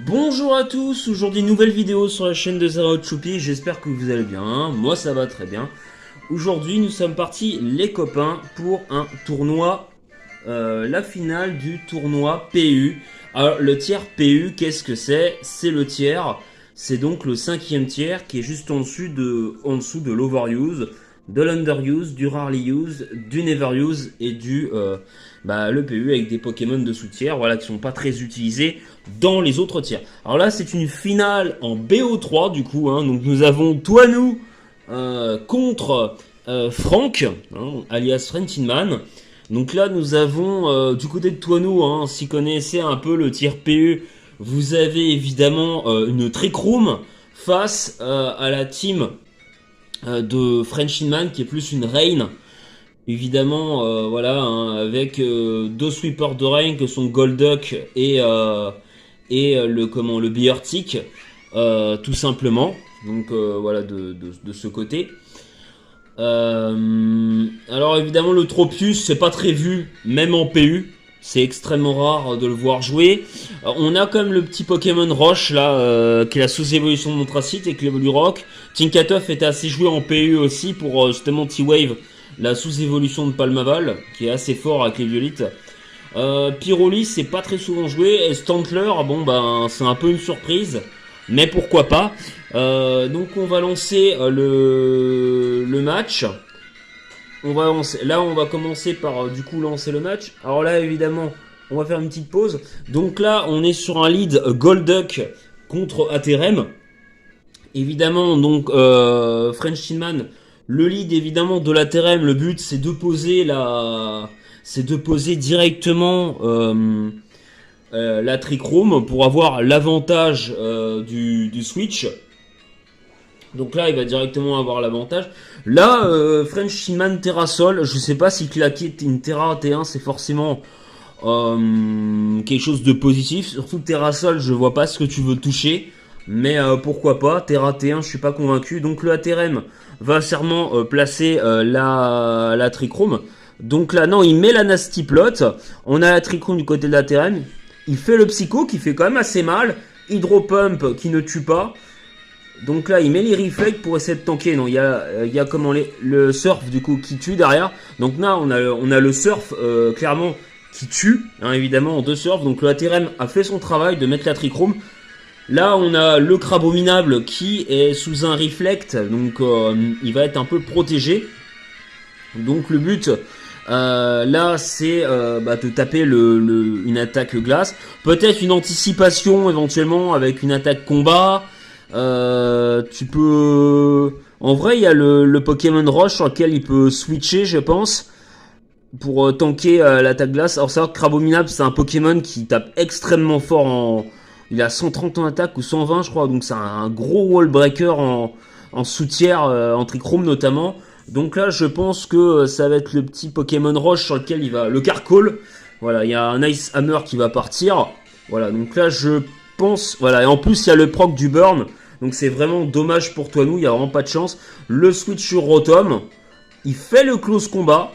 Bonjour à tous, aujourd'hui nouvelle vidéo sur la chaîne de Zero Choupi, j'espère que vous allez bien, moi ça va très bien. Aujourd'hui nous sommes partis les copains pour un tournoi, la finale du tournoi PU. Alors le tiers PU, qu'est-ce que c'est? C'est le tiers, c'est donc le cinquième tiers qui est juste en dessous de l'overuse, de l'underuse, du rarely use, du never use et du le PU avec des Pokémon de sous-tiers, voilà, qui sont pas très utilisés dans les autres tiers. Alors là, c'est une finale en BO3 du coup, hein, donc nous avons Toinou contre Franck, hein, alias Frentinman. Donc là, nous avons du côté de Toinou, hein, si vous connaissez un peu le tiers PU, vous avez évidemment une Trick Room face à la team de Frenchman qui est plus une Rain. Évidemment, voilà, hein, avec deux sweepers de Rain que sont Golduck et le Beartic, tout simplement. Donc voilà, de ce côté. Alors évidemment, le Tropius, c'est pas très vu, même en PU. C'est extrêmement rare de le voir jouer. On a quand même le petit Pokémon Roche là, qui est la sous-évolution de Montracite et qui évolue Rock. Tinkatuff était assez joué en PU aussi pour justement T-Wave, la sous-évolution de Palmaval, qui est assez fort avec les Violites. Pyrolis, c'est pas très souvent joué. Et Stantler, bon ben c'est un peu une surprise, mais pourquoi pas. Donc on va lancer le match. On va commencer par du coup lancer le match. Alors là évidemment on va faire une petite pause. Donc là on est sur un lead Golduck contre Aterem. Évidemment donc Frenchman, le lead évidemment de l'Aterem, le but c'est de poser directement la Trick Room pour avoir l'avantage du switch. Donc là, il va directement avoir l'avantage. Là, Frenchman Terrasol, je sais pas si claquer une Terra T1, c'est forcément quelque chose de positif. Surtout Terrasol, je vois pas ce que tu veux toucher. Mais pourquoi pas, Terra T1, je suis pas convaincu. Donc le ATRM va sûrement placer la Trick Room. Donc là, non, il met la Nasty Plot. On a la Trick Room du côté de l'ATRM. Il fait le Psycho qui fait quand même assez mal. Hydro Pump qui ne tue pas. Donc là, il met les reflects pour essayer de tanker. Non, il y a comment le surf du coup qui tue derrière. Donc là, on a le surf clairement qui tue, hein, évidemment en deux surfs. Donc le ATRM a fait son travail de mettre la Trick Room. Là, on a le Crabominable qui est sous un reflect, donc il va être un peu protégé. Donc le but là, c'est de taper une attaque glace. Peut-être une anticipation éventuellement avec une attaque combat. Tu peux... En vrai, il y a le Pokémon Roche sur lequel il peut switcher, je pense, pour tanker l'attaque glace. Alors, savoir que Crabominable, c'est un Pokémon qui tape extrêmement fort en... Il a 130 en attaque ou 120, je crois, donc c'est un gros wall breaker en sous-tiers, en Trick Room notamment. Donc là, je pense que ça va être le petit Pokémon Roche sur lequel il va... Le Carcol, voilà, il y a un Ice Hammer qui va partir. Voilà, donc là, je pense... Voilà, et en plus, il y a le proc du Burn. Donc c'est vraiment dommage pour Toinou, il n'y a vraiment pas de chance. Le switch sur Rotom. Il fait le close combat.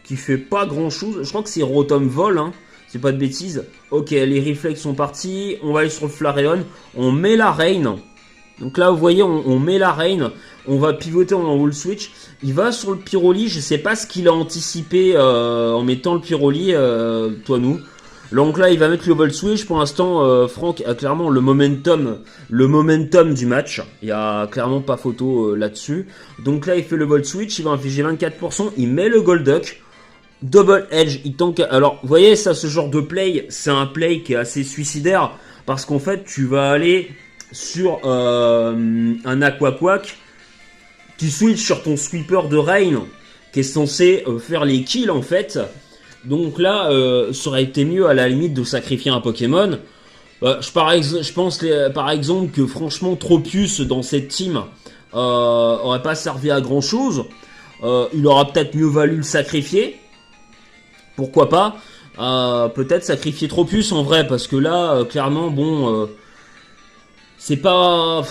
Qui fait pas grand chose. Je crois que c'est Rotom vol, hein. C'est pas de bêtises. Ok, les réflexes sont partis. On va aller sur le Flareon. On met la Rain. Donc là, vous voyez, on met la Rain. On va pivoter en wall switch. Il va sur le Pyroli. Je sais pas ce qu'il a anticipé en mettant le Pyroli, Toinou. Donc là, il va mettre le Volt Switch. Pour l'instant, Franck a clairement le momentum du match. Il n'y a clairement pas photo là-dessus. Donc là, il fait le Volt Switch. Il va infliger 24%. Il met le Golduck. Double Edge. Il tank. Alors, vous voyez, ça, ce genre de play, c'est un play qui est assez suicidaire. Parce qu'en fait, tu vas aller sur un Aquaquack qui switch sur ton sweeper de Rain, qui est censé faire les kills, en fait. Donc là, ça aurait été mieux à la limite de sacrifier un Pokémon. Je pense par exemple que franchement Tropius dans cette team aurait pas servi à grand chose. Il aura peut-être mieux valu le sacrifier. Pourquoi pas. Peut-être sacrifier Tropius en vrai, parce que là, clairement, bon, c'est pas...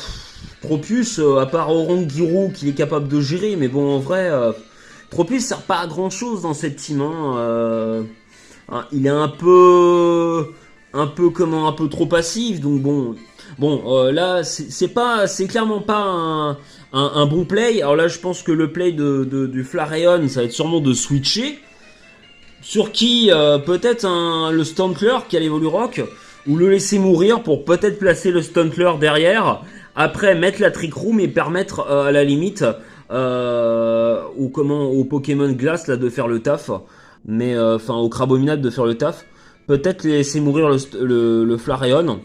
Tropius, à part Oranguru qu'il est capable de gérer, mais bon, en vrai... Tropius sert pas à grand chose dans cette team. Hein. Il est un peu un peu un peu trop passif, donc là c'est clairement pas un bon play. Alors là je pense que le play du Flareon ça va être sûrement de switcher sur qui peut-être le Stuntler qui a l'évolu rock, ou le laisser mourir pour peut-être placer le Stuntler derrière, après mettre la Trick Room et permettre à la limite au Pokémon Glace là de faire le taf, mais enfin au Crabominable de faire le taf, peut-être laisser mourir le Flareon.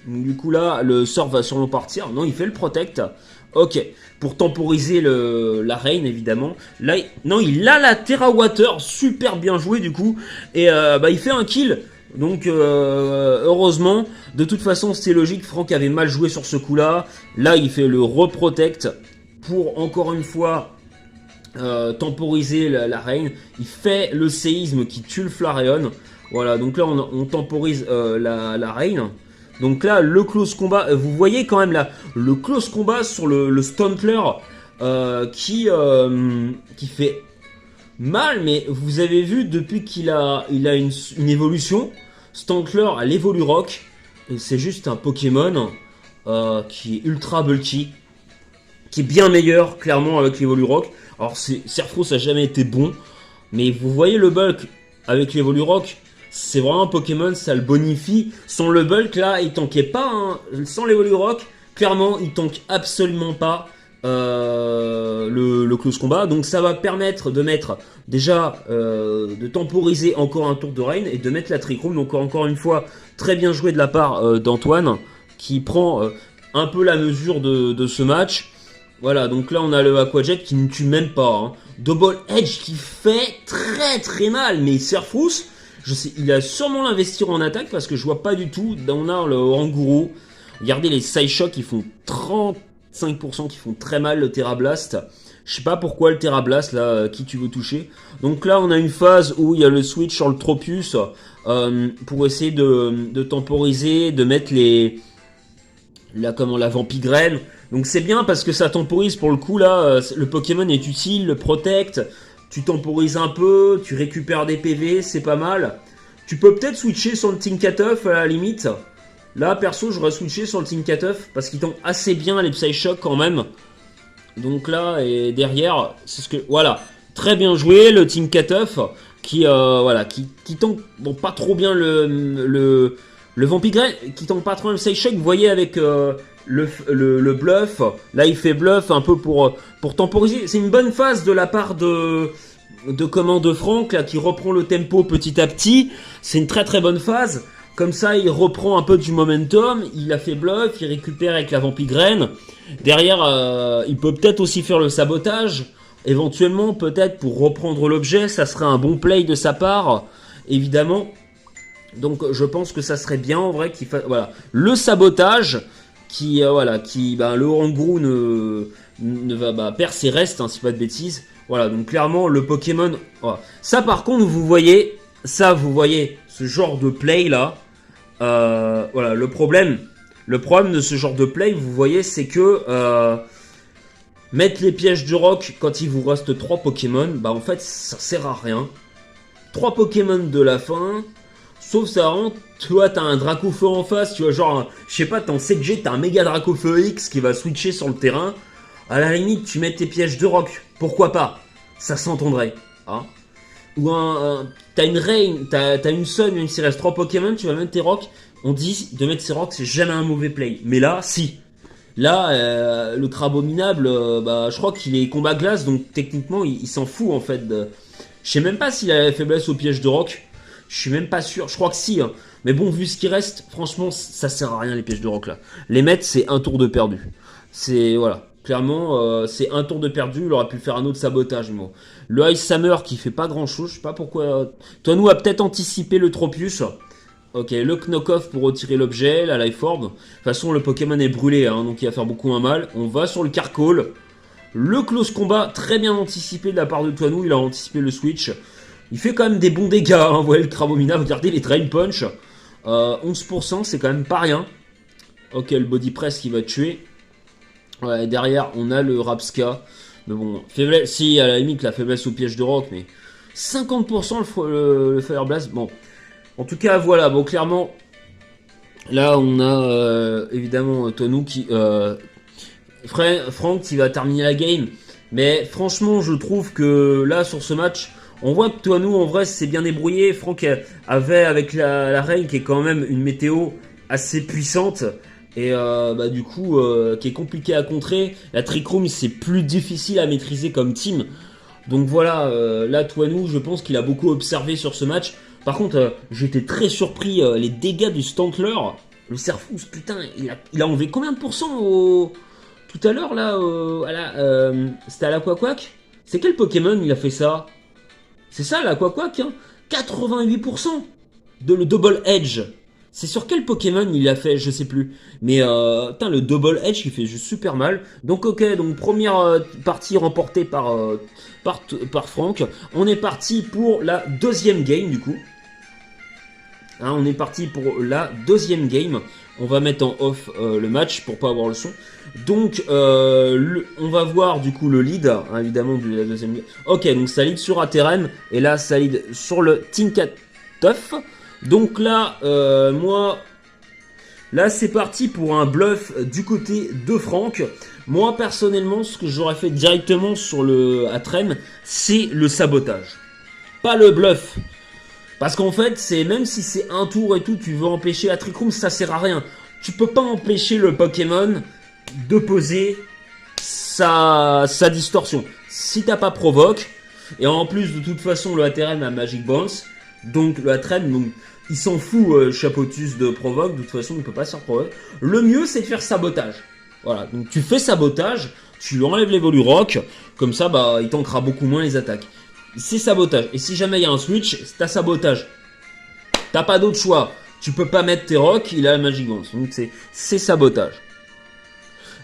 Du coup là le sort va sûrement partir, non il fait le Protect, ok, pour temporiser la Reine évidemment, là non il a la Terra Water, super bien joué du coup, et il fait un kill. Donc heureusement, de toute façon c'était logique, Franck avait mal joué sur ce coup là, là il fait le reprotect pour encore une fois temporiser la Reine, il fait le séisme qui tue le Flareon, voilà donc là on temporise la Reine. Donc là le close combat, vous voyez quand même là, le close combat sur le Stuntler qui fait mal, mais vous avez vu depuis qu'il a une évolution, Stuntler à l'évolu rock, et c'est juste un Pokémon qui est ultra bulky, qui est bien meilleur clairement avec l'évolu rock. Alors Serfros a jamais été bon, mais vous voyez le bulk avec l'évolu rock, c'est vraiment un Pokémon, ça le bonifie. Sans le bulk là, il tankait pas, hein. Sans l'évolu rock, clairement il tank absolument pas le close combat, donc ça va permettre de mettre déjà de temporiser encore un tour de Reine et de mettre la Trick Room. Donc encore une fois très bien joué de la part d'Antoine qui prend un peu la mesure de ce match. Voilà, donc là on a le Aquajet qui ne tue même pas, hein. Double Edge qui fait très très mal, mais Serfros, je sais, il a sûrement l'investir en attaque parce que je vois pas du tout. On a le Oranguru, regardez les Psyshock qui font 35% qui font très mal, le Terra Blast. Je sais pas pourquoi le Terra Blast là, qui tu veux toucher. Donc là on a une phase où il y a le switch sur le Tropius pour essayer de temporiser, de mettre la Vampigraine. Donc c'est bien parce que ça temporise pour le coup là, le Pokémon est utile, le Protect, tu temporises un peu, tu récupères des PV, c'est pas mal. Tu peux peut-être switcher sur le Tinkatuff à la limite. Là, perso, j'aurais switché sur le Tinkatuff parce qu'il tank assez bien les Psyshock quand même. Donc là, et derrière, c'est ce que... Voilà, très bien joué, le Tinkatuff qui tank bon, pas trop bien le Vampigraine, qui tank pas trop bien le Psyshock. Vous voyez avec le bluff, là il fait bluff un peu pour temporiser. C'est une bonne phase de la part de Franck là, qui reprend le tempo petit à petit. C'est une très très bonne phase. Comme ça, il reprend un peu du momentum, il a fait bluff, il récupère avec la Vampigraine. Derrière, il peut peut-être aussi faire le sabotage. Éventuellement, peut-être pour reprendre l'objet, ça serait un bon play de sa part, évidemment. Donc, je pense que ça serait bien en vrai qu'il fasse voilà le sabotage, le Oranguru ne va perdre ses restes, hein, si pas de bêtises. Voilà, donc clairement le Pokémon. Voilà. Ça, par contre, vous voyez ce genre de play là. Voilà, le problème de ce genre de play, vous voyez, c'est que mettre les pièges du rock quand il vous reste 3 Pokémon, bah en fait ça sert à rien. 3 Pokémon de la fin, sauf ça rend, tu vois, t'as un Dracofeu en face, tu vois, genre, je sais pas, t'es en 7G, t'as un méga Dracofeu X qui va switcher sur le terrain. À la limite, tu mets tes pièges de rock, pourquoi pas? Ça s'entendrait, hein. Ou t'as une Reine, t'as une Sun, même s'il reste 3 Pokémon, tu vas mettre tes rocks. On dit de mettre ses rocks, c'est jamais un mauvais play. Mais là, si. Là, le Crabominable, je crois qu'il est combat glace, donc techniquement, il s'en fout en fait. Je sais même pas s'il a la faiblesse au piège de rock. Je suis même pas sûr. Je crois que si. Hein. Mais bon, vu ce qui reste, franchement, ça sert à rien les pièges de rock là. Les mettre, c'est un tour de perdu. C'est voilà. Clairement, c'est un tour de perdu. Il aurait pu faire un autre sabotage. Mais bon. Le Ice Hammer qui fait pas grand chose. Je sais pas pourquoi. Toinou a peut-être anticipé le Tropius. Ok, le Knock-Off pour retirer l'objet, la Life Orb. De toute façon, le Pokémon est brûlé, hein, donc il va faire beaucoup moins mal. On va sur le Carcall. Le Close Combat, très bien anticipé de la part de Toinou. Il a anticipé le switch. Il fait quand même des bons dégâts. Hein, vous voyez le Crabomina, regardez les Drain Punch. 11%, c'est quand même pas rien. Ok, le Body Press qui va tuer. Ouais, derrière, on a le Rapska. Mais bon, faiblesse, si, à la limite, la faiblesse au piège de rock, mais 50% le Fire Blast. Bon, en tout cas, voilà, bon, clairement, Là, on a évidemment Tonou qui... Franck qui va terminer la game. Mais franchement, je trouve que là, sur ce match, on voit que Tonou, en vrai, s'est bien débrouillé. Franck avait, avec la Reign, qui est quand même une météo assez puissante, et du coup, qui est compliqué à contrer. La Trick Room, c'est plus difficile à maîtriser comme team. Donc voilà, là, Tonou, je pense qu'il a beaucoup observé sur ce match. Par contre, j'étais très surpris, les dégâts du Stantler. Le Serfous, putain, il a enlevé combien de pourcents tout à l'heure, là, c'était à la Quack. C'est quel Pokémon il a fait ça? C'est ça, la Quack, hein. 88% de le Double Edge. C'est sur quel Pokémon il a fait, je sais plus. Mais putain, le Double Edge qui fait juste super mal. Donc ok, donc première partie remportée par Franck. On est parti pour la deuxième game du coup. Hein, on est parti pour la deuxième game. On va mettre en off le match pour pas avoir le son. Donc on va voir du coup le lead, hein, évidemment, de la deuxième game. Ok, donc ça lead sur Aterem. Et là ça lead sur le Tinkatuff. Donc là, là c'est parti pour un bluff du côté de Franck. Moi personnellement, ce que j'aurais fait directement sur le Atrem, c'est le sabotage. Pas le bluff. Parce qu'en fait, c'est même si c'est un tour et tout, tu veux empêcher la Trick Room, ça sert à rien. Tu peux pas empêcher le Pokémon de poser sa distorsion. Si t'as pas provoque, et en plus de toute façon le Aterem a Magic Bounce, donc le Atrem, donc, il s'en fout Chapotus de provoque, de toute façon il peut pas se faire provoque. Le mieux c'est de faire sabotage. Voilà, donc tu fais sabotage, tu enlèves les Rock, comme ça bah il tankera beaucoup moins les attaques. C'est sabotage. Et si jamais il y a un switch, c'est sabotage. T'as pas d'autre choix. Tu peux pas mettre tes rocks, il a le Magic Bounce. Donc c'est sabotage.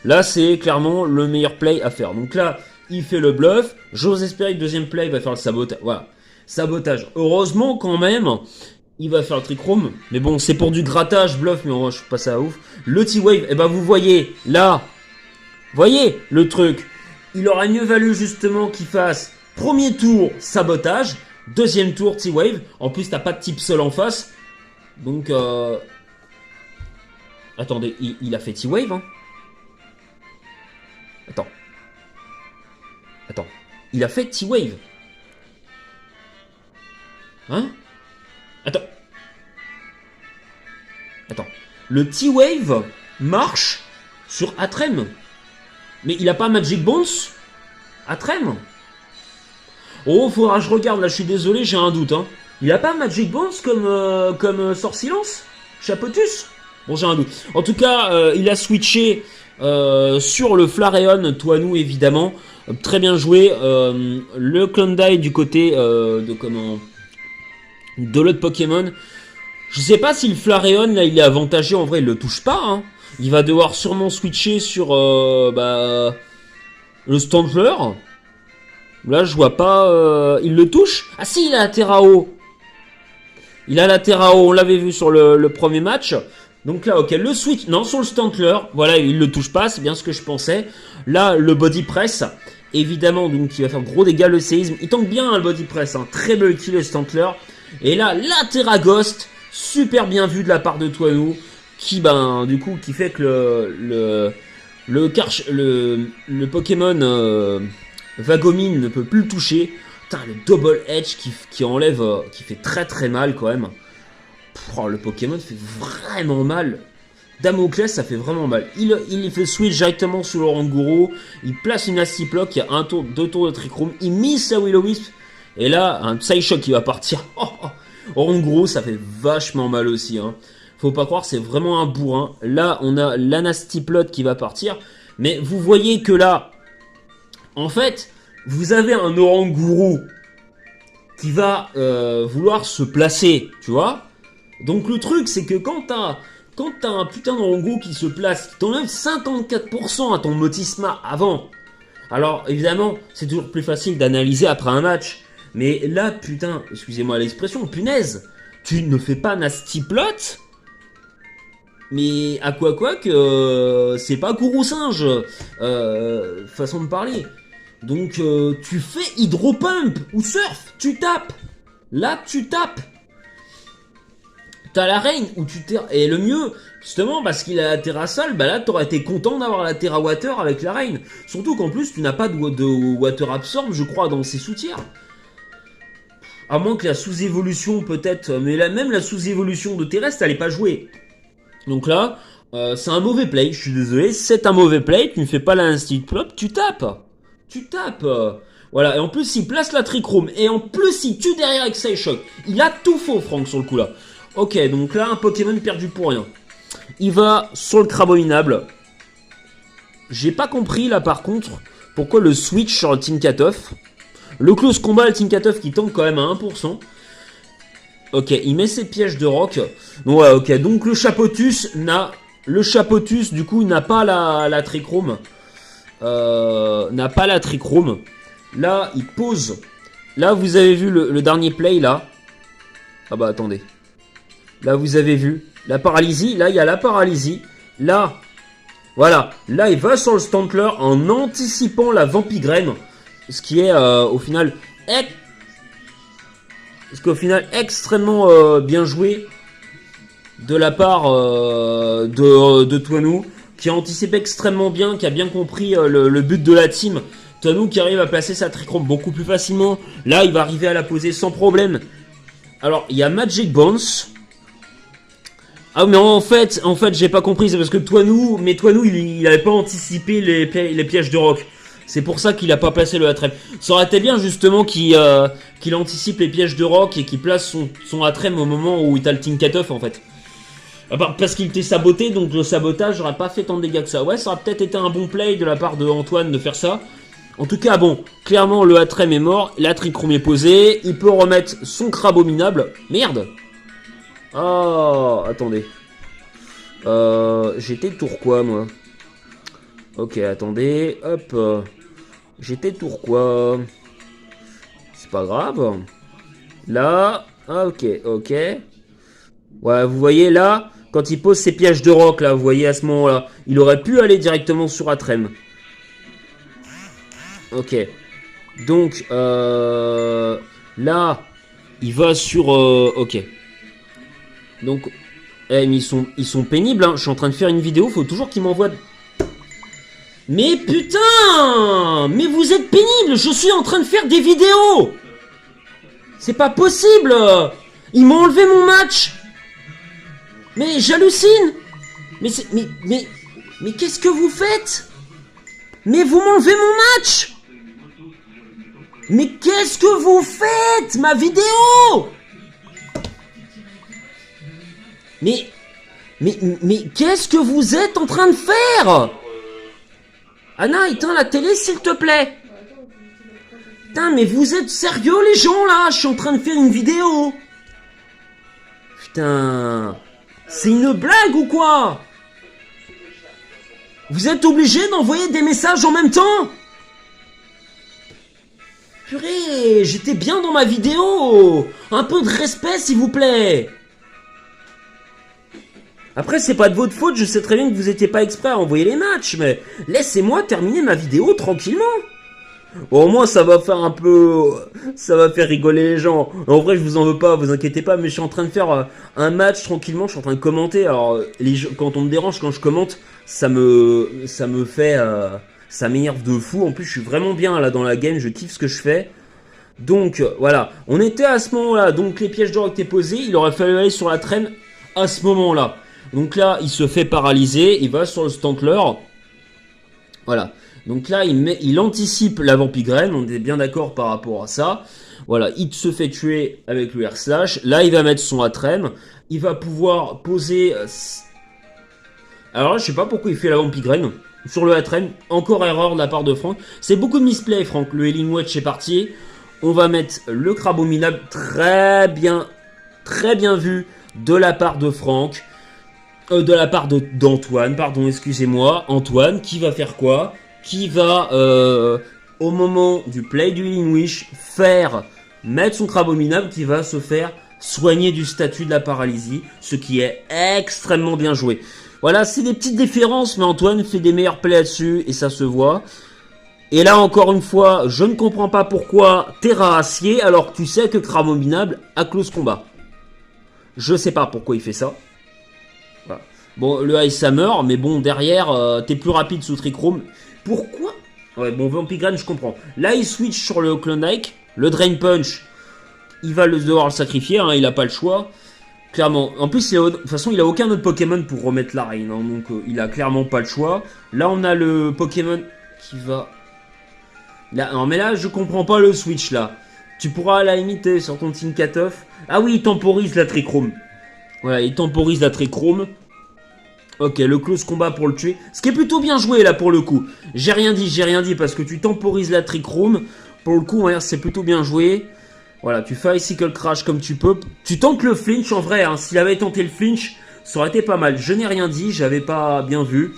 Là, c'est clairement le meilleur play à faire. Donc là, il fait le bluff. J'ose espérer que le deuxième play va faire le sabotage. Voilà. Sabotage. Heureusement, quand même, il va faire le Trick Room. Mais bon, c'est pour du grattage, bluff, mais moi, je suis pas ça ouf. Le T-Wave, eh ben, vous voyez, là. Voyez le truc. Il aurait mieux valu, justement, qu'il fasse premier tour, sabotage. Deuxième tour, T-Wave. En plus, t'as pas de type seul en face. Donc, attendez, il a fait T-Wave, hein. Attends. Il a fait T-Wave. Hein? Attends. Le T-Wave marche sur Atrem. Mais il a pas Magic Bounce Atrem. Oh, faudra que je regarde, là, je suis désolé, j'ai un doute, hein. Il a pas Magic Bounce comme Sort Silence Chapotus. Bon, j'ai un doute. En tout cas, il a switché sur le Flareon, Toinou, évidemment. Très bien joué. Le Klondike du côté de l'autre Pokémon. Je sais pas si le Flareon, là, il est avantagé. En vrai, il le touche pas, hein. Il va devoir sûrement switcher sur le Stantler. Là, je vois pas... il le touche. Ah si, il a la Terrao. Il a la Terrao, on l'avait vu sur le premier match. Donc là, ok, le switch... Non, sur le Stantler. Voilà, il le touche pas, c'est bien ce que je pensais. Là, le Body Press. Évidemment, donc, il va faire gros dégâts, le séisme. Il tank bien, hein, le Body Press. Hein. Très bel kill, le Stantler. Et là, la Terra Ghost. Super bien vu de la part de Toinou. Qui, du coup, qui fait que le Pokémon... Vagomine ne peut plus le toucher. Putain, le Double Edge qui enlève, qui fait très très mal quand même. Le Pokémon fait vraiment mal. Damoclès, ça fait vraiment mal. Il fait switch directement sur le Oranguru. Il place une Nasty Block. Il y a deux tours de Trick Room. Il mise sa Will-O-Wisp. Et là, un Psyshock qui va partir. Oranguru, ça fait vachement mal aussi. Hein. Faut pas croire, c'est vraiment un bourrin. Là, on a la Nasty Plot qui va partir. Mais vous voyez que là, en fait, vous avez un Oranguru qui va vouloir se placer, tu vois. Donc le truc, c'est que quand t'as un putain d'Oranguru qui se place, qui t'enlève 54% à ton Motisma avant. Alors, évidemment, c'est toujours plus facile d'analyser après un match. Mais là, putain, excusez-moi l'expression, punaise, tu ne fais pas Nasty Plot. Mais à quoi que c'est pas Gourou Singe, façon de parler. Donc tu fais Hydro Pump ou Surf, tu tapes. Là tu tapes. T'as la reine où tu t'es... Et le mieux, justement, parce qu'il a la terrassale, bah là, t'aurais été content d'avoir la Terra Water avec la reine. Surtout qu'en plus, tu n'as pas de Water Absorb, je crois, dans ses soutiers. À moins que la sous-évolution, peut-être... Mais là, même la sous-évolution de terrestre, elle n'est pas jouée. Donc là, c'est un mauvais play, je suis désolé. C'est un mauvais play, tu ne fais pas la instinct plop, tu tapes. Tu tapes. Voilà, et en plus, il place la trichrome. Et en plus, il tue derrière avec Psyshock. Il a tout faux, Franck, sur le coup là. Ok, donc là, un Pokémon perdu pour rien. Il va sur le Crabominable. J'ai pas compris, là, par contre, pourquoi le switch sur le Tinkatoff. Le close combat, le Tinkatoff qui tombe quand même à 1%. Ok, il met ses pièges de rock. Donc, ouais, ok, donc le Chapotus n'a... Le Chapotus, du coup, n'a pas la trichrome. N'a pas la trichrome. Là, il pose. Là, vous avez vu le dernier play, là. Ah bah, attendez. Là, vous avez vu la paralysie. Là, il y a la paralysie. Là, voilà. Là, il va sur le Stantler en anticipant la Vampigraine. Ce qui est, au final, extrêmement bien joué de la part de Toinou, qui a anticipé extrêmement bien, qui a bien compris le but de la team. Toinou qui arrive à placer sa trichrome beaucoup plus facilement. Là, il va arriver à la poser sans problème. Alors, il y a Magic Bounce. Ah, mais en fait, j'ai pas compris. C'est parce que Toinou, il avait pas anticipé les pièges de rock. C'est pour ça qu'il a pas placé le Atrem. Ça aurait été bien, justement, qu'il anticipe les pièges de rock et qu'il place son Atrem au moment où il a le Tinkatoff, en fait. Parce qu'il était saboté, donc le sabotage n'aurait pas fait tant de dégâts que ça. Ouais, ça aurait peut-être été un bon play de la part de Antoine de faire ça. En tout cas, bon, clairement, le Atrem est mort. La trichrome est posée. Il peut remettre son Crabominable. Merde. Oh, attendez. J'étais tour quoi, moi? Ok, attendez. Hop. J'étais tour quoi? C'est pas grave. Là. Ah, ok, ok. Ouais, vous voyez là, quand il pose ses pièges de rock, là, vous voyez à ce moment-là, il aurait pu aller directement sur Atrem. Ok. Donc, là, il va sur... ok. Donc, mais ils sont pénibles, hein. Je suis en train de faire une vidéo, faut toujours qu'ils m'envoient... Mais putain! Mais vous êtes pénible! Je suis en train de faire des vidéos! C'est pas possible! Ils m'ont enlevé mon match! Mais j'hallucine! Mais qu'est-ce que vous faites? Mais vous m'enlevez mon match! Mais qu'est-ce que vous faites? Ma vidéo! Mais qu'est-ce que vous êtes en train de faire? Anna, éteins la télé s'il te plaît. Putain, mais vous êtes sérieux les gens là? Je suis en train de faire une vidéo. Putain, c'est une blague ou quoi? Vous êtes obligés d'envoyer des messages en même temps? Purée, j'étais bien dans ma vidéo. Un peu de respect s'il vous plaît. Après, c'est pas de votre faute, je sais très bien que vous étiez pas exprès à envoyer les matchs, mais laissez-moi terminer ma vidéo tranquillement. Bon, au moins, ça va faire un peu... Ça va faire rigoler les gens. En vrai, je vous en veux pas, vous inquiétez pas, mais je suis en train de faire un match tranquillement, je suis en train de commenter. Alors, quand on me dérange, quand je commente, ça me fait... ça m'énerve de fou. En plus, je suis vraiment bien là dans la game, je kiffe ce que je fais. Donc, voilà. On était à ce moment-là, donc les pièges d'or étaient posés, il aurait fallu aller sur la traîne à ce moment-là. Donc là, il se fait paralyser, il va sur le Stantler. Voilà. Donc là, il anticipe la Vampigraine, on est bien d'accord par rapport à ça. Voilà, il se fait tuer avec le R-Slash. Là, il va mettre son Atrem. Il va pouvoir poser... Alors là, je sais pas pourquoi il fait la Vampigraine sur le Atrem. Encore erreur de la part de Franck. C'est beaucoup de misplay, Franck. Le Healing Watch est parti. On va mettre le Crabominable. Très bien vu de la part de Franck. De la part d'Antoine, pardon, excusez-moi. Antoine, qui va faire quoi? Qui va, au moment du play du Healing Wish, mettre son Crabominable, qui va se faire soigner du statut de la paralysie, ce qui est extrêmement bien joué. Voilà, c'est des petites différences, mais Antoine fait des meilleurs plays là-dessus, et ça se voit. Et là, encore une fois, je ne comprends pas pourquoi Terra Acier, alors que tu sais que Crabominable a close combat. Je sais pas pourquoi il fait ça. Voilà. Bon, le Ice Hammer, mais bon, derrière, t'es plus rapide sous Trick Room. Pourquoi? Ouais, bon, Vampigran, je comprends. Là, il switch sur le Klondike. Le Drain Punch, il va devoir le sacrifier, hein, il a pas le choix. Clairement. En plus, de toute façon, il a aucun autre Pokémon pour remettre la reine. Hein, donc, il a clairement pas le choix. Là, on a le Pokémon qui va... Là, non, mais là, je comprends pas le switch, là. Tu pourras à la limite sur ton Team Cut-Off. Ah oui, il temporise la Trick Room. Voilà, il temporise la Trick Room. Ok, le close combat pour le tuer. Ce qui est plutôt bien joué, là, pour le coup. J'ai rien dit, parce que tu temporises la Trick Room. Pour le coup, c'est plutôt bien joué. Voilà, tu fais Icicle Crash comme tu peux. Tu tentes le flinch, en vrai. Hein, s'il avait tenté le flinch, ça aurait été pas mal. Je n'ai rien dit, j'avais pas bien vu.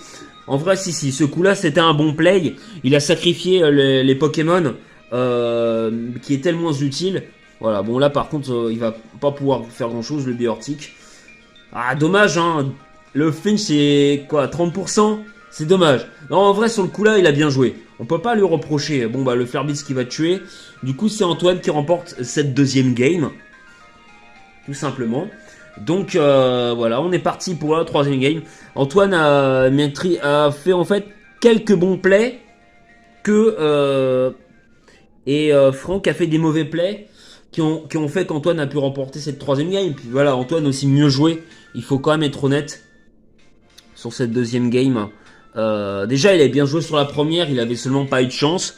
En vrai, si, ce coup-là, c'était un bon play. Il a sacrifié les Pokémon qui étaient le moins utiles. Voilà, bon, là, par contre, il va pas pouvoir faire grand-chose, le Beortic. Ah, dommage, hein. Le flinch, c'est quoi, 30%? C'est dommage. Non, en vrai, sur le coup-là, il a bien joué. On peut pas lui reprocher. Bon, bah, le Fairbits qui va te tuer. Du coup, c'est Antoine qui remporte cette deuxième game. Tout simplement. Donc, voilà, on est parti pour la troisième game. Antoine a fait, en fait, quelques bons plays. Et Franck a fait des mauvais plays qui ont fait qu'Antoine a pu remporter cette troisième game. Puis voilà, Antoine aussi mieux joué. Il faut quand même être honnête sur cette deuxième game. Déjà, il avait bien joué sur la première, il avait seulement pas eu de chance,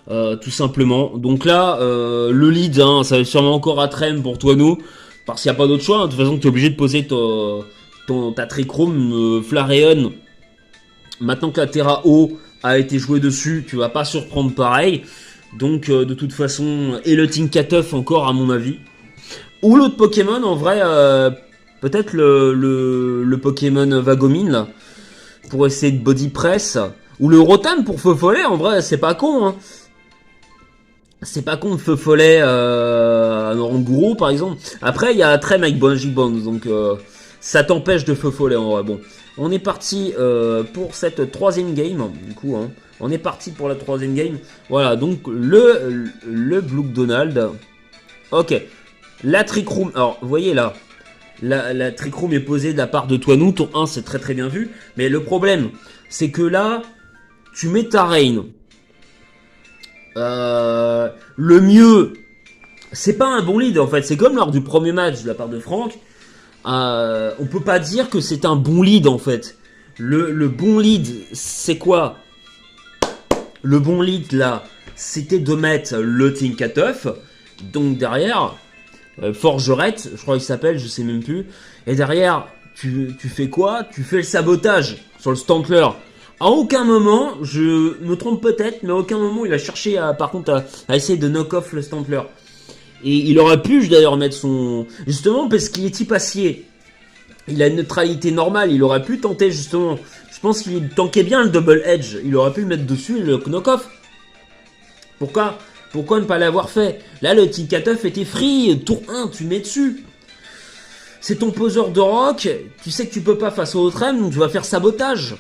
tout simplement. Donc là, le lead, hein, ça va sûrement encore à Trem pour Toano, parce qu'il n'y a pas d'autre choix. Hein. De toute façon, tu es obligé de poser ta Trick Room, Flareon. Maintenant que la Terra O a été jouée dessus, tu vas pas surprendre pareil. Donc, de toute façon, et le Tinkatuff encore, à mon avis. Ou l'autre Pokémon, en vrai, peut-être le Pokémon Vagomine, là. Pour essayer de body press. Ou le Rotom pour Feu Follet, en vrai, c'est pas con, hein. C'est pas con de Feu Follet en gros, par exemple. Après, il y a Trem avec Magic Bones, donc ça t'empêche de Feu Follet, en vrai. Bon, on est parti pour cette troisième game, du coup, hein. On est parti pour la troisième game. Voilà, donc le Blue Donald. Ok. La Trick Room, alors, vous voyez là. La Trick Room est posée de la part de Toinou. Tour 1, c'est très très bien vu. Mais le problème, c'est que là, tu mets ta reine. Le mieux, c'est pas un bon lead en fait. C'est comme lors du premier match de la part de Franck. On peut pas dire que c'est un bon lead en fait. Le bon lead, c'est quoi? Le bon lead là, c'était de mettre le Tinkatuff. Donc derrière... Forgerette, je crois qu'il s'appelle, je sais même plus. Et derrière, tu fais quoi? Tu fais le sabotage sur le Stantler. À aucun moment, je me trompe peut-être, mais à aucun moment il a cherché par contre à essayer de knock off le Stantler. Et il aurait pu d'ailleurs mettre son... Justement parce qu'il est type acier. Il a une neutralité normale, il aurait pu tenter justement... Je pense qu'il tankait bien le double edge. Il aurait pu le mettre dessus et le knock off. Pourquoi ne pas l'avoir fait? Là, le Tinkatuff était free. Tour 1, tu mets dessus. C'est ton poseur de rock. Tu sais que tu peux pas face au Trem, donc tu vas faire sabotage.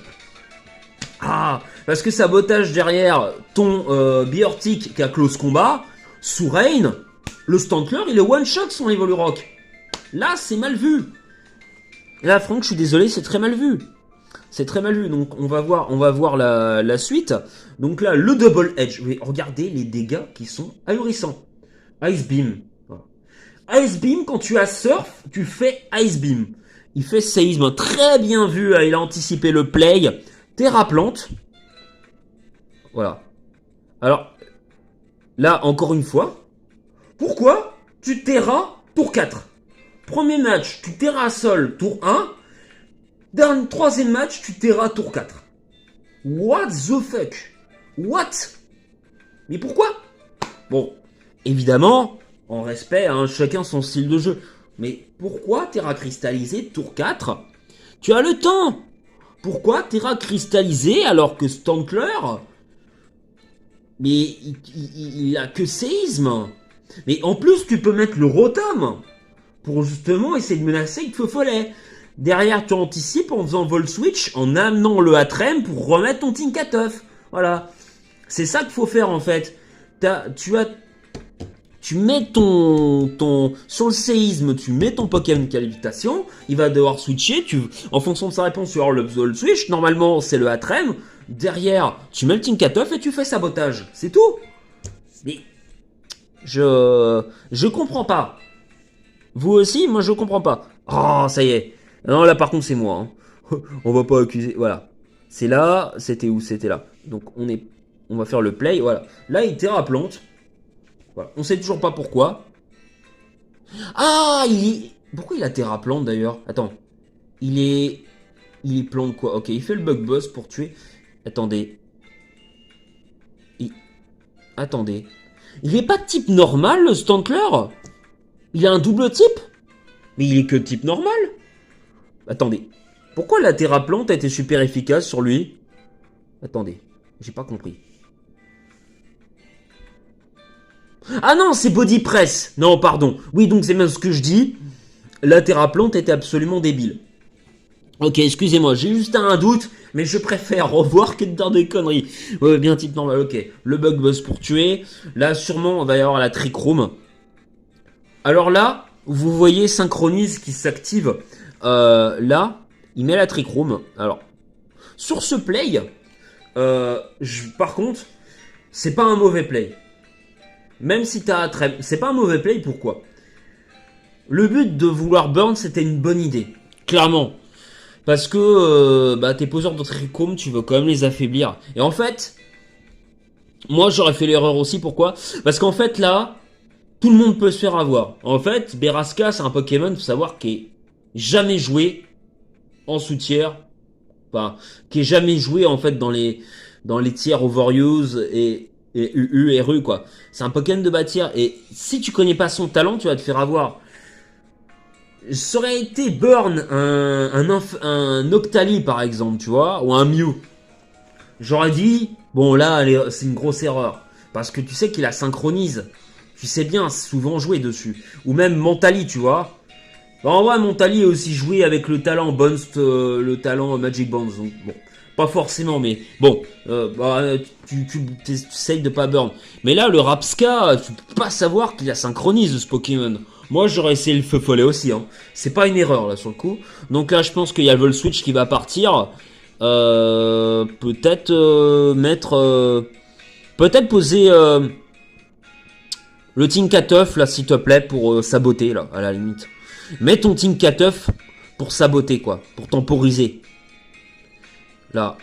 Ah, parce que sabotage derrière ton Beortic qui a close combat. Sous Rain, le Stantler, il est one-shot son Evolurock. Là, c'est mal vu. Là, Franck, je suis désolé, c'est très mal vu. C'est très mal vu, donc on va voir la suite. Donc là, le Double Edge. Oui, regardez les dégâts qui sont ahurissants. Ice Beam. Voilà. Ice Beam, quand tu as Surf, tu fais Ice Beam. Il fait séisme. Très bien vu, il a anticipé le play. Terra Plante. Voilà. Alors, là, encore une fois. Pourquoi tu Terra tour 4? Premier match, tu Terra Sol tour 1. Dans le troisième match, tu Terra tour 4. What the fuck? What? Mais pourquoi? Bon, évidemment, en respect, hein, chacun son style de jeu. Mais pourquoi Terra cristallisé tour 4? Tu as le temps. Pourquoi Terra cristallisé alors que Stantler, mais il a que séisme. Mais en plus, tu peux mettre le Rotom pour justement essayer de menacer avec Feu Follet. Derrière, tu anticipes en faisant Volt Switch, en amenant le Atrem pour remettre ton Tinkatuff. Voilà. C'est ça qu'il faut faire en fait. Tu tu mets sur le séisme, tu mets ton Pokémon qualification, il va devoir switcher, en fonction de sa réponse, tu vas avoir le switch, normalement c'est le Hattrem, derrière, tu mets le Tinkatuff et tu fais sabotage, c'est tout. Mais, je comprends pas. Vous aussi, moi je comprends pas. Oh, ça y est. Non, là par contre c'est moi, hein. On va pas accuser, voilà. C'est là, c'était où? C'était là. Donc on va faire le play, voilà. Là il terraplante. Voilà. On sait toujours pas pourquoi. Ah, pourquoi il a terraplante d'ailleurs? Attends. Il est plante quoi? Ok, il fait le bug boss pour tuer. Attendez. Attendez. Il est pas de type normal le Stantler? Il a un double type? Mais il est que de type normal? Attendez. Pourquoi la terraplante a été super efficace sur lui? Attendez. J'ai pas compris. Ah non, c'est Body Press. Non, pardon. Oui, donc c'est même ce que je dis. La terraplante était absolument débile. Ok, excusez-moi, j'ai juste un doute, mais je préfère revoir que de dire des conneries. Ouais, bien type normal, ok. Le bug boss pour tuer. Là, sûrement, on va y avoir la Trick Room. Alors là, vous voyez Synchronise qui s'active. Là, il met la Trick Room. Alors, sur ce play, par contre, c'est pas un mauvais play. Même si t'as très... C'est pas un mauvais play, pourquoi? Le but de vouloir burn, c'était une bonne idée. Clairement. Parce que tes poseurs de Trick Room, tu veux quand même les affaiblir. Et en fait, moi j'aurais fait l'erreur aussi, pourquoi? Parce qu'en fait là, tout le monde peut se faire avoir. En fait, Beraska, c'est un Pokémon, faut savoir, qui est jamais joué en sous-tiers. Enfin, qui est jamais joué en fait dans les tiers overuse et UU et RU quoi. C'est un Pokémon de bas tiers et si tu connais pas son talent, tu vas te faire avoir. Ça aurait été Burn un Octali par exemple, tu vois, ou un Mew. J'aurais dit, bon là, c'est une grosse erreur. Parce que tu sais qu'il a synchronise. Tu sais bien, souvent joué dessus. Ou même Mentali, tu vois. En vrai, Mentali est aussi joué avec le talent le talent Magic Bonds. Donc, bon, pas forcément, mais bon, tu essayes de pas burn. Mais là, le Rapska, tu peux pas savoir qu'il a synchronise ce Pokémon. Moi, j'aurais essayé le feu follet aussi. Hein. C'est pas une erreur là sur le coup. Donc là, je pense qu'il y a le Vol Switch qui va partir. Peut-être mettre, peut-être poser le Tinkatuff là, s'il te plaît, pour saboter là, à la limite. Mets ton Tinkatuff pour saboter quoi, pour temporiser. Là.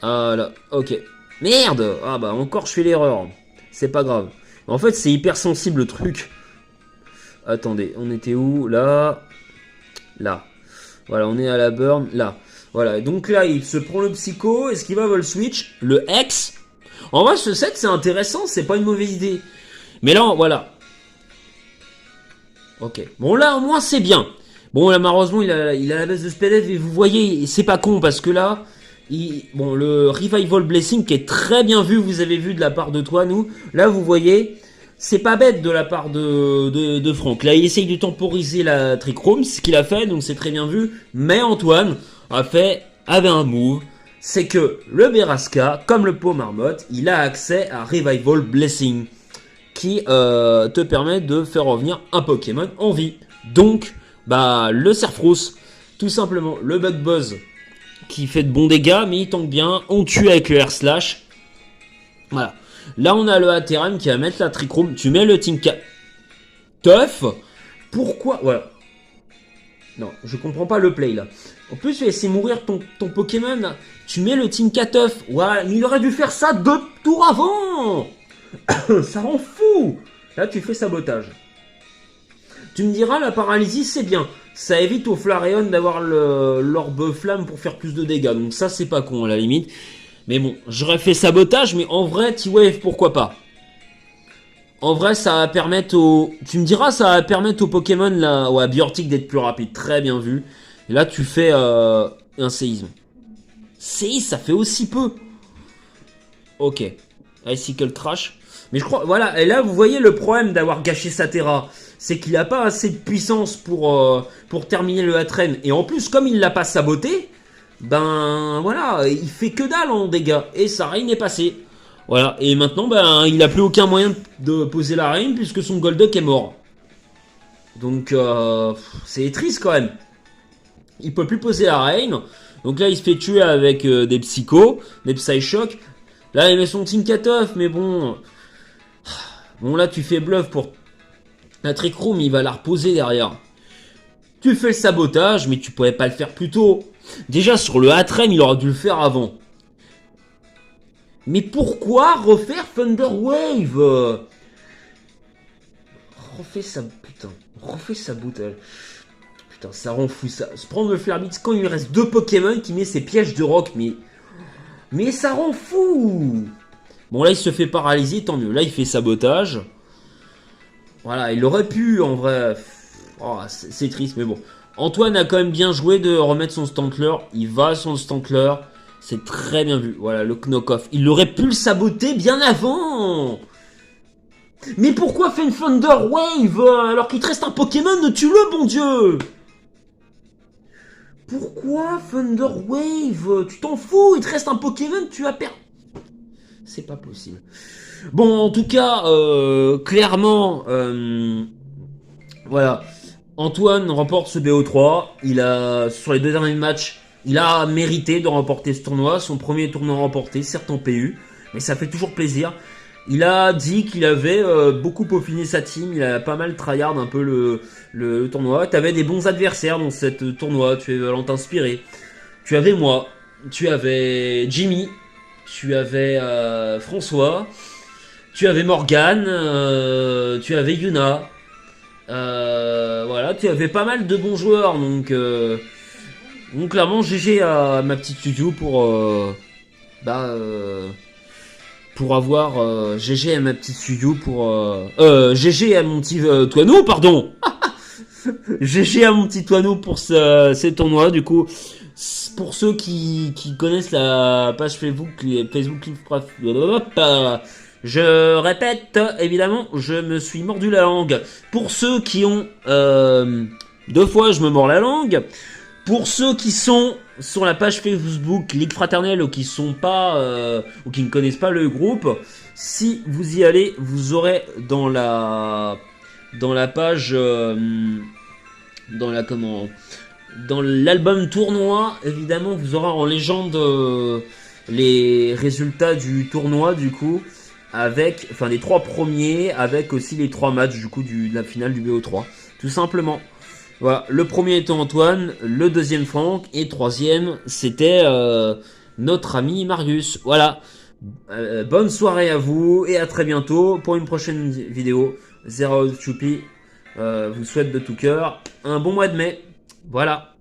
Ah là, ok. Merde. Ah bah encore je fais l'erreur. C'est pas grave. En fait c'est hyper sensible le truc. Attendez, on était où? Là. Là. Voilà, on est à la burn. Là. Voilà, donc là il se prend le psycho. Est-ce qu'il va vol switch? Le X. En vrai ce set c'est intéressant, c'est pas une mauvaise idée. Mais là, voilà. Ok. Bon là au moins c'est bien. Bon là malheureusement il a la baisse de SPDF et vous voyez c'est pas con parce que là bon le Revival Blessing qui est très bien vu, vous avez vu de la part de toi nous. Là vous voyez c'est pas bête de la part de Franck. Là il essaye de temporiser la Trick Room, ce qu'il a fait donc c'est très bien vu. Mais Antoine avait un move, c'est que le Beraska comme le pot marmotte il a accès à Revival Blessing qui te permet de faire revenir un Pokémon en vie. Donc bah le Serfrousse, tout simplement le Bug Buzz qui fait de bons dégâts mais il tank bien, on tue avec le Air Slash. Voilà. Là on a le Hatterene qui va mettre la Trick Room, tu mets le Tinkatuff. Pourquoi? Voilà. Non, je comprends pas le play là. En plus tu vas laisser mourir ton Pokémon là. Tu mets le Tinkatuff. Voilà, mais il aurait dû faire ça 2 tours avant. Ça rend fou. Là tu fais sabotage. Tu me diras, la paralysie, c'est bien. Ça évite au Flareon d'avoir l'orbe flamme pour faire plus de dégâts. Donc ça, c'est pas con, à la limite. Mais bon, j'aurais fait sabotage, mais en vrai, T-Wave, pourquoi pas. En vrai, ça va permettre au... Tu me diras, ça va permettre au Pokémon, là, ou à Biotic d'être plus rapide. Très bien vu. Et là, tu fais un séisme. Séisme, ça fait aussi peu. Ok. Icicle Crash. Mais je crois... Voilà, et là, vous voyez le problème d'avoir gâché sa Terra. C'est qu'il n'a pas assez de puissance pour terminer le Hattrem. Et en plus, comme il l'a pas saboté, ben voilà, il fait que dalle en dégâts. Et ça rien n'est passé. Voilà, et maintenant, ben, il a plus aucun moyen de poser la reine puisque son Golduck est mort. Donc, c'est triste quand même. Il peut plus poser la reine. Donc là, il se fait tuer avec des psychos, des Psyshock. Là, il met son Tinkatoff, mais bon... Bon, là, tu fais bluff pour... La Trick Room, il va la reposer derrière. Tu fais le sabotage, mais tu pouvais pas le faire plus tôt. Déjà, sur le Hattrem, il aurait dû le faire avant. Mais pourquoi refaire Thunder Wave? Refais ça, putain. Refais sabotage. Putain, ça rend fou ça. Se prendre le Flare-Blitz quand il lui reste 2 Pokémon qui met ses pièges de rock, mais ça rend fou. Bon, là, il se fait paralyser, tant mieux. Là, il fait sabotage. Voilà, il aurait pu, en vrai. Oh, c'est triste, mais bon. Antoine a quand même bien joué de remettre son Stantler. Il va à son Stantler. C'est très bien vu. Voilà, le knock-off. Il aurait pu le saboter bien avant. Mais pourquoi fait une Thunder Wave alors qu'il te reste un Pokémon? Tue-le, bon Dieu. Pourquoi Thunder Wave? Tu t'en fous, il te reste un Pokémon, tu as perdu. C'est pas possible. Bon, en tout cas, clairement, voilà. Antoine remporte ce BO3. Il a, sur les 2 derniers matchs, il a mérité de remporter ce tournoi. Son premier tournoi remporté, certes en PU, mais ça fait toujours plaisir. Il a dit qu'il avait beaucoup peaufiné sa team. Il a pas mal tryhard un peu le tournoi. Tu avais des bons adversaires dans cette tournoi. Tu avais Valentin Spiré. Tu avais moi. Tu avais Jimmy. Tu avais François. Tu avais Morgane. Tu avais Yuna. Voilà, tu avais pas mal de bons joueurs. Donc clairement, GG à ma petite Yuyu pour avoir GG à ma petite Yuyu GG à mon petit Toineau, pardon. GG à mon petit Toineau pour ces tournois. Du coup, pour ceux qui connaissent la page Facebook je répète, évidemment, je me suis mordu la langue. Pour ceux qui ont 2 fois, je me mords la langue. Pour ceux qui sont sur la page Facebook Ligue Fraternelle ou qui sont pas ou qui ne connaissent pas le groupe, si vous y allez, vous aurez dans la page dans l'album tournoi, évidemment, vous aurez en légende les résultats du tournoi du coup avec les 3 premiers avec aussi les 3 matchs du coup de la finale du BO3 tout simplement. Voilà, le premier était Antoine, le deuxième Franck et le troisième c'était notre ami Marius. Voilà, bonne soirée à vous et à très bientôt pour une prochaine vidéo. Zero Choupi vous souhaite de tout cœur un bon mois de mai. Voilà.